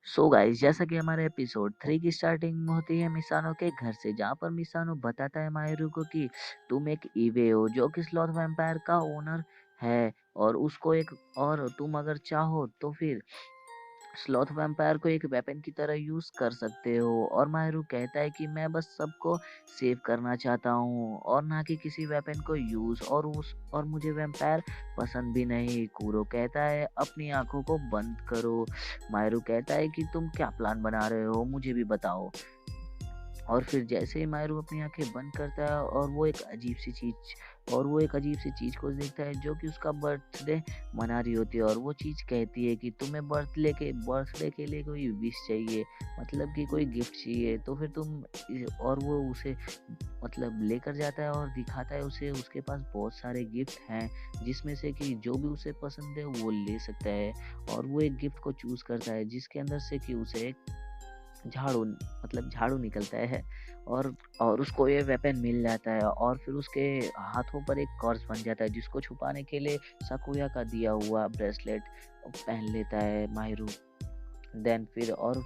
So guys, जैसा कि हमारे एपिसोड 3 की स्टार्टिंग होती है मिसानो के घर से, जहाँ पर मिसानो बताता है माहिरू को कि तुम एक ईवे हो जो कि स्लॉथ वैम्पायर का ओनर है, और उसको एक और तुम अगर चाहो तो फिर स्लॉथ वैम्पायर को एक वेपन की तरह यूज कर सकते हो। और माहिरू कहता है कि मैं बस सबको सेव करना चाहता हूँ और ना कि किसी वेपन को यूज, और मुझे वैम्पायर पसंद भी नहीं। कूरो कहता है अपनी आंखों को बंद करो। माहिरू कहता है कि तुम क्या प्लान बना रहे हो, मुझे भी बताओ। और फिर जैसे ही मायरू अपनी आंखें बंद करता है और वो एक अजीब सी चीज को देखता है जो कि उसका बर्थडे मना रही होती है, और वो चीज कहती है कि तुम्हें बर्थडे के लिए कोई विश चाहिए, मतलब कि कोई गिफ्ट चाहिए, तो फिर और वो उसे मतलब लेकर जाता है और दिखाता है उसे उसके पास बहुत सारे गिफ्ट हैं, जिसमें से कि जो भी उसे पसंद है वो ले सकता है। और वो एक गिफ्ट को चूज करता है जिसके अंदर से कि उसे झाड़ू निकलता है, और उसको ये वेपन मिल जाता है, और फिर उसके हाथों पर एक कॉर्स बन जाता है जिसको छुपाने के लिए साकुया का दिया हुआ ब्रेसलेट पहन लेता है माहिरू।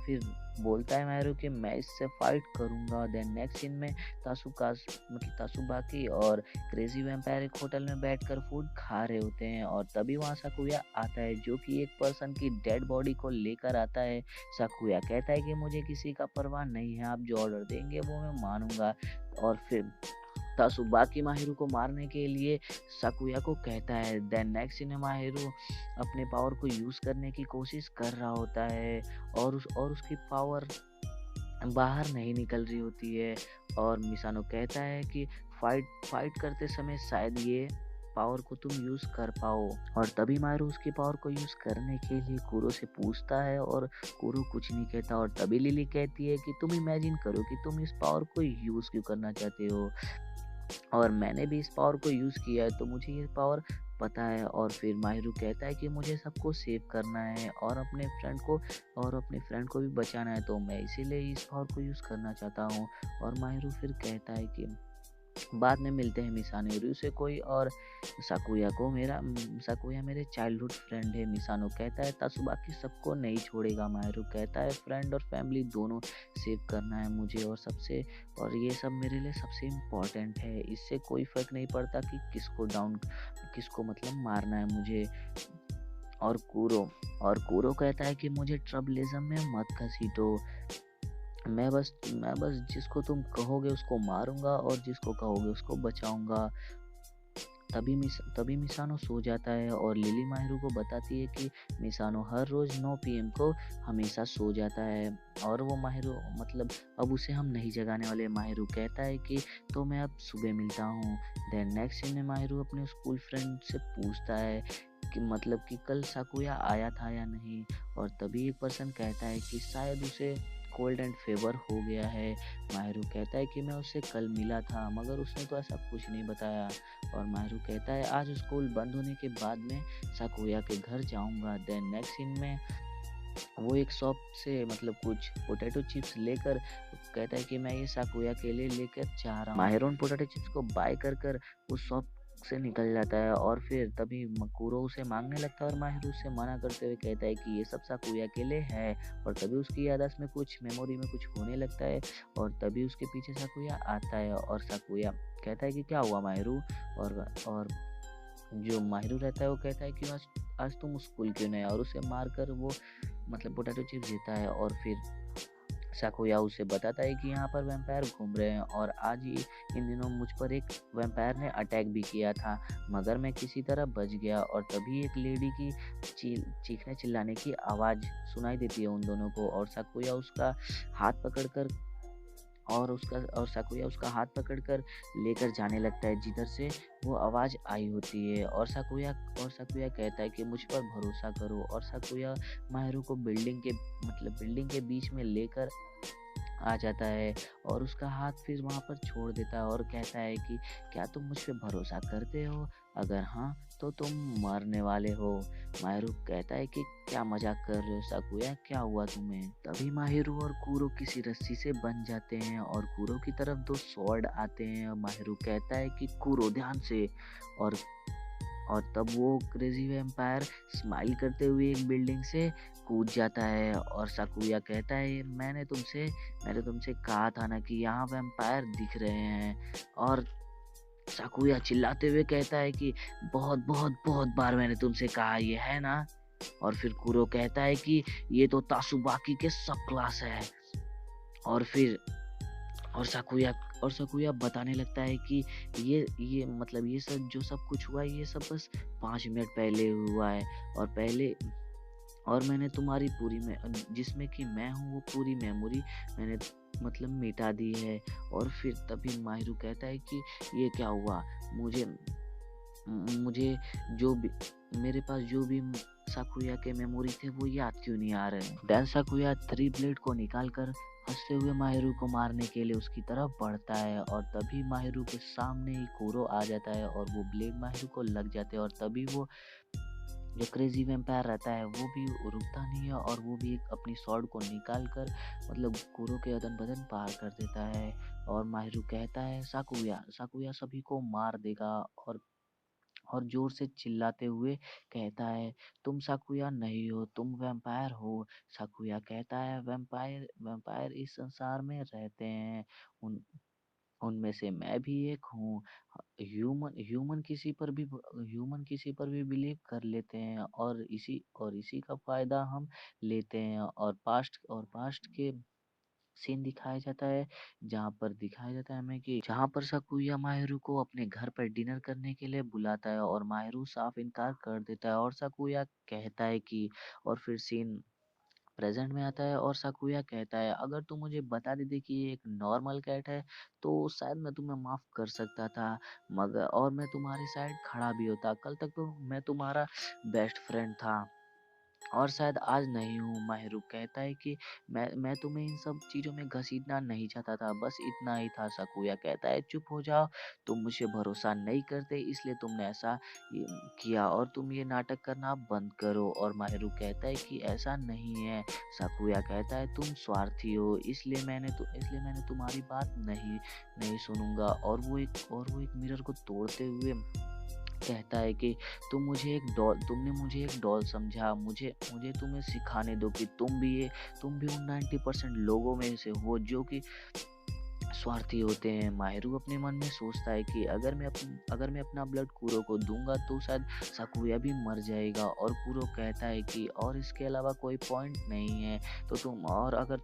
फिर बोलता है माहिरू कि मैं इससे फाइट करूंगा। देन नेक्स्ट सीन में तासुबाकी और क्रेजी वैम्पायर एक होटल में बैठकर फूड खा रहे होते हैं, और तभी वहाँ साकुया आता है जो कि एक पर्सन की डेड बॉडी को लेकर आता है। साकुया कहता है कि मुझे किसी का परवाह नहीं है, आप जो ऑर्डर देंगे वो मैं मानूंगा। और फिर तासुबाकी माहिरू को मारने के लिए साकुया को कहता है। देन नेक्स्ट सीन में माहिरू अपने पावर को यूज करने की कोशिश कर रहा होता है, और उसकी पावर बाहर नहीं निकल रही होती है। और मिसानो कहता है कि फाइट फाइट करते समय शायद ये पावर को तुम यूज कर पाओ। और तभी मारू उसकी पावर को यूज करने के लिए कुरो से पूछता है, और कुरो कुछ नहीं कहता। और तभी लिली कहती है कि तुम इमेजिन करो कि तुम इस पावर को यूज क्यों करना चाहते हो, और मैंने भी इस पावर को यूज किया है तो मुझे ये पावर पता है। और फिर माहिरू कहता है कि मुझे सबको सेव करना है और अपने फ्रेंड को भी बचाना है, तो मैं इसीलिए इस पावर को यूज करना चाहता हूँ। और माहिरू फिर कहता है कि बाद में मिलते हैं मिसानो रुसेकोई और साकुया मेरे चाइल्डहुड फ्रेंड है। मिसानो कहता है तासुबाकी सबको नहीं छोड़ेगा। माहिरू कहता है फ्रेंड और फैमिली दोनों सेव करना है मुझे, और ये सब मेरे लिए सबसे इम्पोर्टेंट है। इससे कोई फर्क नहीं पड़ता कि किसको मतलब मारना है मुझे। और कूरो कहता है कि मुझे ट्रबलिज्म में मत घसीटो। मैं बस जिसको तुम कहोगे उसको मारूंगा और जिसको कहोगे उसको बचाऊंगा। तभी मिसानो सो जाता है, और लिली माहिरू को बताती है कि मिसानो हर रोज 9 पीएम को हमेशा सो जाता है, और वो माहिरू मतलब अब उसे हम नहीं जगाने वाले। माहिरू कहता है कि तो मैं अब सुबह मिलता हूँ। देन नेक्स्ट सीन में माहिरू अपने स्कूल फ्रेंड से पूछता है कि मतलब कि कल साकुया आया था या नहीं, और तभी एक पर्सन कहता है कि शायद उसे कोल्ड एंड फेवर हो गया है। माहिरू कहता है कि मैं उससे कल मिला था मगर उसने तो ऐसा कुछ नहीं बताया। और माहिरू कहता है आज स्कूल बंद होने के बाद में साकुया के घर जाऊंगा। देन नेक्स्ट सीन में वो एक शॉप से मतलब कुछ पोटैटो चिप्स लेकर कहता है कि मैं ये साकुया के लिए लेकर जा रहा हूँ। माहिर उन पोटैटो चिप्स को बाय कर उस शॉप से निकल जाता है, और फिर तभी मकुरो उसे मांगने लगता है, और माहिर उसे मना करते हुए कहता है कि ये सब साकुया के लिए है। और तभी उसकी याददाश्त में कुछ मेमोरी में कुछ होने लगता है, और तभी उसके पीछे साकुया आता है, और साकुया कहता है कि क्या हुआ माहिरू। और जो माहिरू रहता है वो कहता है कि आज आज तुम स्कूल क्यों नहीं, और उसे मारकर वो मतलब पोटैटो चिप्स देता है। और फिर साकुया उसे बताता है कि यहाँ पर वैम्पायर घूम रहे हैं, और आज ही इन दिनों मुझ पर एक वैम्पायर ने अटैक भी किया था, मगर मैं किसी तरह बच गया। और तभी एक लेडी की चीखने चिल्लाने की आवाज़ सुनाई देती है उन दोनों को, और साकुया उसका हाथ पकड़कर और साकुया उसका हाथ पकड़कर लेकर जाने लगता है जिधर से वो आवाज़ आई होती है। और साकुया कहता है कि मुझ पर भरोसा करो, और साकुया माहिरू को बिल्डिंग के बीच में लेकर आ जाता है, और उसका हाथ फिर वहाँ पर छोड़ देता है, और कहता है कि क्या तुम मुझ पे भरोसा करते हो, अगर हाँ तो तुम मरने वाले हो। माहिरू कहता है कि क्या मजाक कर रहे हो साकुया, क्या हुआ तुम्हें। तभी माहिरू और कूरो किसी रस्सी से बंध जाते हैं, और कूरो की तरफ 2 स्वॉर्ड आते हैं। माहिरू कहता है कि कूरो ध्यान से, और और तब वो क्रेज़ी वैम्पायर स्माइल करते हुए एक बिल्डिंग से कूद जाता है और साकुया कहता है, मैंने तुमसे कहा था ना कि यहाँ वैम्पायर दिख रहे हैं। और साकुया चिल्लाते हुए कहता है कि बहुत बार मैंने तुमसे कहा ये है ना? और फिर कुरो कहता है कि ये तो तासुबाकी के सब क्लास है। और फिर और साकुया और साकुया बताने लगता है कि ये मतलब ये सब कुछ हुआ है, ये सब बस 5 मिनट पहले हुआ है। और पहले और मैंने तुम्हारी जिसमें कि मैं हूँ वो पूरी मेमोरी मैंने मतलब मिटा दी है। और फिर तभी माहिरू कहता है कि ये क्या हुआ? मुझे मुझे जो भी मेरे पास जो भी साकुया के मेमोरी थे वो याद क्यों नहीं आ रहे? देन साकुया 3 ब्लेड को निकाल कर हंसते हुए माहिरू को मारने के लिए उसकी तरफ बढ़ता है। और तभी माहिरू के सामने ही कुरो आ जाता है और वो ब्लेड माहिरू को लग जाते हैं। और तभी वो जो क्रेजी वैम्पायर रहता है वो भी रुकता नहीं है और वो भी अपनी स्वॉर्ड को निकाल कर मतलब कुरो के अदन बदन पार कर देता है। और माहिरू कहता है, साकुया साकुया सभी को मार देगा। और जोर से चिल्लाते हुए कहता है, तुम साकुया नहीं हो, तुम वैम्पायर हो। साकुया कहता है, वैम्पायर वैम्पायर इस संसार में रहते हैं, उन उनमें से मैं भी एक हूँ। ह्यूमन ह्यूमन किसी पर भी बिलीव कर लेते हैं और इसी का फायदा हम लेते हैं। और पास्ट के सीन दिखाया जाता है, जहाँ पर दिखाया जाता है हमें कि जहाँ पर साकुया माहिरू को अपने घर पर डिनर करने के लिए बुलाता है और माहिरू साफ इनकार कर देता है। और साकुया कहता है कि और फिर सीन प्रेजेंट में आता है और साकुया कहता है, अगर तुम मुझे बता देती कि ये एक नॉर्मल कैट है तो शायद मैं तुम्हें माफ कर सकता था, मगर और मैं तुम्हारी साइड खड़ा भी होता। कल तक तो मैं तुम्हारा बेस्ट फ्रेंड था और शायद आज नहीं हूँ। माहिरू कहता है कि मैं तुम्हें इन सब चीज़ों में घसीटना नहीं चाहता था, बस इतना ही था। साकुया कहता है, चुप हो जाओ, तुम मुझे भरोसा नहीं करते इसलिए तुमने ऐसा ये किया और तुम ये नाटक करना बंद करो। और माहिरू कहता है कि ऐसा नहीं है। साकुया कहता है, तुम स्वार्थी हो इसलिए मैंने तुम्हारी बात नहीं नहीं सुनूंगा। और वो एक मिरर को तोड़ते हुए कहता है कि तुमने मुझे एक डॉल समझा। मुझे तुम्हें सिखाने दो कि तुम भी उन 90% लोगों में से हो जो कि स्वार्थी होते हैं। माहिरू अपने मन में सोचता है कि अगर मैं अपना ब्लड कुरो को दूंगा तो शायद साकुया भी मर जाएगा। और कुरो कहता है कि और इसके अलावा कोई पॉइंट नहीं है तो तुम और अगर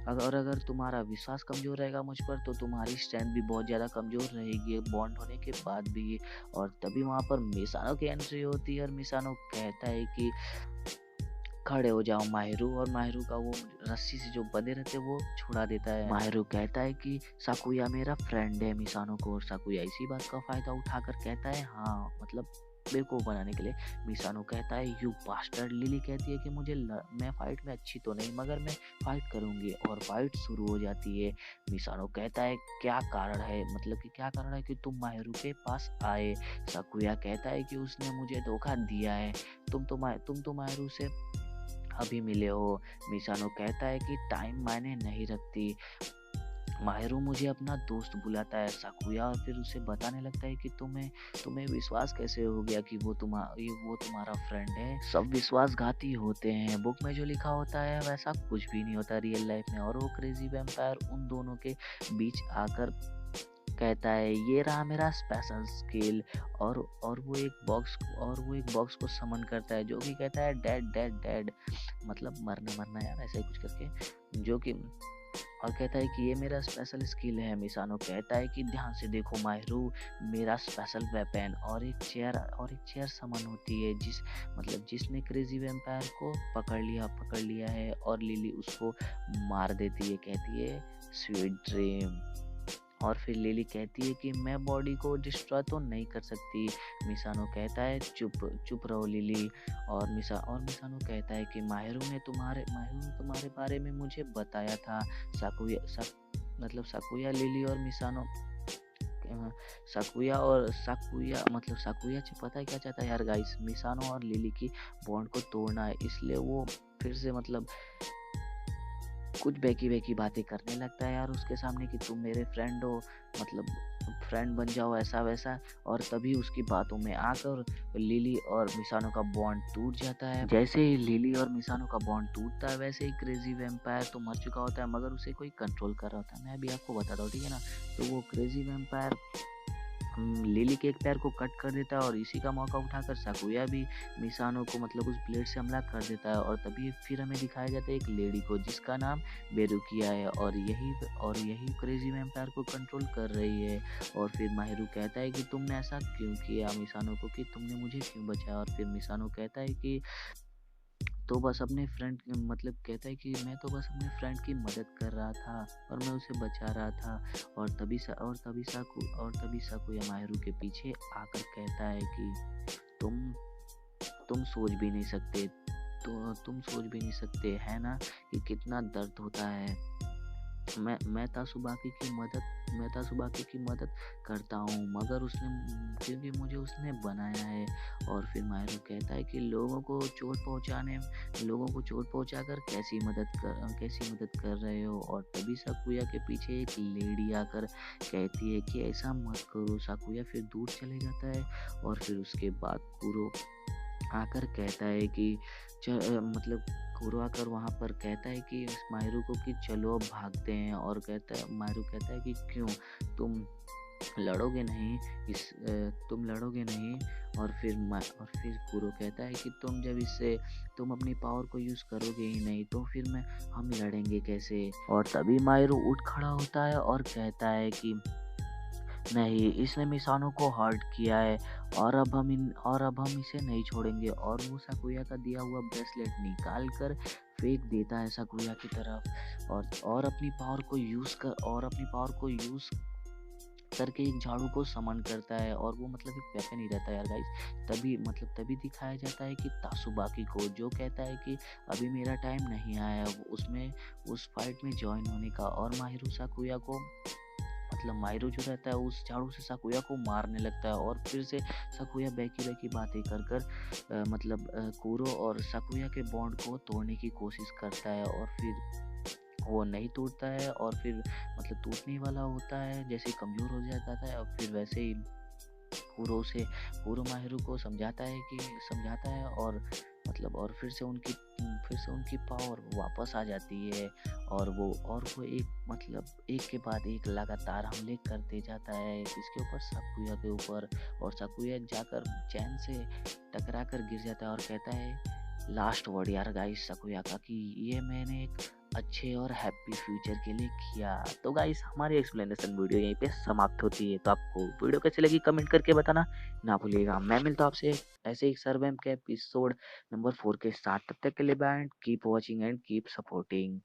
अगर तुम्हारा विश्वास कमजोर रहेगा मुझ पर तो तुम्हारी स्ट्रेंथ भी बहुत ज़्यादा कमजोर रहेगी बॉन्ड होने के बाद भी। और तभी वहाँ पर मिसानो की एंट्री होती है और मिसानो कहता है कि खड़े हो जाओ माहिरू। और माहिरू का वो रस्सी से जो बंधे रहते वो छुड़ा देता है। माहिरू कहता है कि साकुया मेरा फ्रेंड है मिसानो को। और साकुया इसी बात का फायदा उठाकर कहता है, हाँ मतलब बेवकूफ बनाने के लिए। मिसानो कहता है, यू बास्टर्ड। लिली कहती है कि मैं फाइट में अच्छी तो नहीं मगर मैं फाइट करूंगी। और फाइट शुरू हो जाती है। मिसानो कहता है, क्या कारण है कि तुम माहिरू के पास आए? साकुया कहता है कि उसने मुझे धोखा दिया है, तुम तो माहिरू से अभी मिले हो। मिसानो कहता है कि टाइम मायने नहीं रखती। माहिरू मुझे अपना दोस्त बुलाता है साकुया और फिर उसे बताने लगता है कि तुम्हें विश्वास कैसे हो गया कि वो तुम्हारा फ्रेंड है। सब विश्वासघाती होते हैं, बुक में जो लिखा होता है वैसा कुछ भी नहीं होता रियल लाइफ में। और वो क्रेजी वैम्पायर उन दोनों के बीच आकर कहता है, ये रहा मेरा स्पेशल स्किल। और वो एक बॉक्स को समन करता है जो कि कहता है, डेड डेड डेड, मतलब मरना यार, ऐसा ही कुछ करके, जो कि और कहता है कि ये मेरा स्पेशल स्किल है। मिसानो कहता है कि ध्यान से देखो माहिरू, मेरा स्पेशल वेपन। और एक चेयर समन होती है जिसने क्रेजी वैम्पायर को पकड़ लिया है। और लिली उसको मार देती है, कहती है स्वीट ड्रीम। और फिर लिली कहती है कि मैं बॉडी को डिस्ट्रॉय तो नहीं कर सकती। मिसानो कहता है, चुप रहो लिली। मिसानो कहता है कि माहिरू ने तुम्हारे बारे में मुझे बताया था। साकुया लिली और मिसानो साकुया पता है क्या चाहता है यार गाइस, मिसानो और लिली की बॉन्ड को तोड़ना है। इसलिए वो फिर से कुछ बेकी बेकी बातें करने लगता है यार उसके सामने कि तुम मेरे फ्रेंड हो, मतलब फ्रेंड बन जाओ ऐसा-वैसा, और तभी उसकी बातों में आकर लिली और मिसानो का बॉन्ड टूट जाता है। जैसे ही लिली और मिसानो का बॉन्ड टूटता है, वैसे ही क्रेज़ी वैम्पायर तो मर चुका होता है, मगर उसे कोई कंट्रोल कर रहा होता है। मैं अभी आपको बताता हूँ, ठीक है ना? तो वो क्रेज़ी वैम्पायर लिली के एक पैर को कट कर देता है, और इसी का मौका उठाकर साकुया भी मिसानो को मतलब उस ब्लेड से हमला कर देता है। और तभी फिर हमें दिखाया जाता है एक लेडी को, जिसका नाम बेरुकिया है, और यही क्रेजी वैम्पायर को कंट्रोल कर रही है। और फिर माहिरू कहता है कि तुमने ऐसा क्यों किया मिसानो को, कि तुमने मुझे क्यों बचाया। और फिर मिसानो कहता है कि तो बस अपने फ्रेंड मतलब कहता है कि मैं तो बस अपने फ्रेंड की मदद कर रहा था, और मैं उसे बचा रहा था। और तभी साकुया माहिरू के पीछे आकर कहता है कि तुम तुम सोच भी नहीं सकते, तो तुम सोच भी नहीं सकते है ना कि कितना दर्द होता है। मैं तासुबाकी की मदद करता हूँ, मगर क्योंकि मुझे उसने बनाया है। और फिर माहिरो कहता है कि लोगों को चोट पहुंचाकर कैसी मदद कर रहे हो। और तभी साकुया के पीछे एक लेडी आकर कहती है कि ऐसा मत करो। साकुया फिर दूर चले जाता है, और फिर उसके बाद कुरो आकर कहता है कि मतलब कुरो आकर वहाँ पर कहता है कि माहिरू को कि चलो अब भागते हैं। और माहिरू कहता है कि क्यों, तुम लड़ोगे नहीं, तुम लड़ोगे नहीं। और फिर कुरो कहता है कि तुम अपनी पावर को यूज करोगे ही नहीं, तो फिर हम लड़ेंगे कैसे। और तभी माहिरू उठ खड़ा होता है और कहता है कि नहीं, इसने मिसानो को हर्ट किया है, और अब हम इसे नहीं छोड़ेंगे। और वो साकुया का दिया हुआ ब्रेसलेट निकाल कर फेंक देता है साकुया की तरफ, और अपनी पावर को यूज करके एक झाड़ू को समन करता है। और वो मतलब एक वेपन ही रहता है यार गाइस। तभी दिखाया जाता है कि तासुबाकी को, जो कहता है कि अभी मेरा टाइम नहीं आया उसमें उस फाइट में ज्वाइन होने का। और माहिरो जो रहता है उस झाड़ू से साकुया को मारने लगता है। और फिर से साकुया बैकी बैकी बातें कर कुरो और साकुया के बॉन्ड को तोड़ने की कोशिश करता है, और फिर वो नहीं टूटता है। और फिर टूटने वाला होता है, जैसे कमजोर हो जाता है। और फिर वैसे ही कुरो माहिरो को समझाता है, और फिर से उनकी पावर वापस आ जाती है। और वो एक के बाद एक लगातार हमले करते जाता है इसके ऊपर, साकुया के ऊपर। और साकुया जाकर चैन से टकरा कर गिर जाता है, और कहता है लास्ट वर्ड यार गाइस साकुया का, कि ये मैंने एक अच्छे और हैप्पी फ्यूचर के लिए किया। तो गाइस हमारी एक्सप्लेनेशन वीडियो यहीं पे समाप्त होती है। तो आपको वीडियो कैसी लगी कमेंट करके बताना ना भूलिएगा। मैं मिलता हूँ आपसे ऐसे ही सर्वेम के एपिसोड नंबर 4 के साथ। तब तक के लिए bye, keep watching and keep supporting.